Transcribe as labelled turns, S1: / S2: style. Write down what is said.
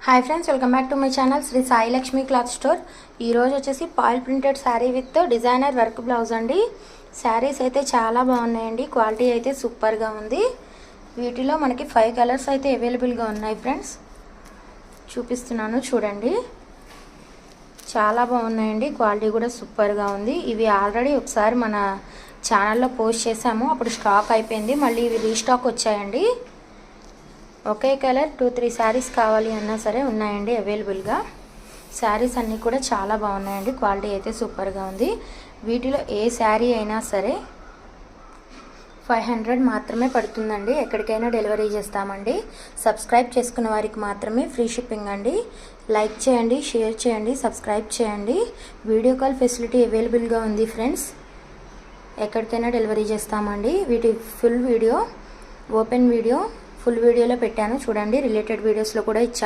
S1: Hi friends, welcome back to my channel Shri Sai Lakshmi cloth store. ఈరోజు వచ్చేసి foil printed sari with designer work blouse అండి. శారీస్ అయితే చాలా బాగున్నాయండి, క్వాలిటీ అయితే సూపర్గా ఉంది. వీటిలో మనకి 5 కలర్స్ అయితే అవైలబుల్గా ఉన్నాయి ఫ్రెండ్స్. చూపిస్తున్నాను చూడండి, చాలా బాగున్నాయండి, క్వాలిటీ కూడా సూపర్గా ఉంది. ఇవి ఆల్రెడీ ఒకసారి మన ఛానల్లో పోస్ట్ చేసాము, అప్పుడు స్టాక్ అయిపోయింది, మళ్ళీ ఇవి రీస్టాక్ వచ్చాయండి. ఒకే కలర్ 2-3 శారీస్ కావాలి అన్నా సరే ఉన్నాయండి అవైలబుల్గా. శారీస్ అన్నీ కూడా చాలా బాగున్నాయండి, క్వాలిటీ అయితే సూపర్గా ఉంది. వీటిలో ఏ శారీ అయినా సరే 500 మాత్రమే పడుతుందండి. ఎక్కడికైనా డెలివరీ చేస్తామండి. సబ్స్క్రైబ్ చేసుకున్న వారికి మాత్రమే ఫ్రీ షిప్పింగ్ అండి. లైక్ చేయండి, షేర్ చేయండి, సబ్స్క్రైబ్ చేయండి. వీడియో కాల్ ఫెసిలిటీ అవైలబుల్గా ఉంది ఫ్రెండ్స్. ఎక్కడికైనా డెలివరీ చేస్తామండి. వీటి full video, open video, full వీడియోలో పెట్టాను చూడండి. రిలేటెడ్ వీడియోస్లో కూడా ఇచ్చాను.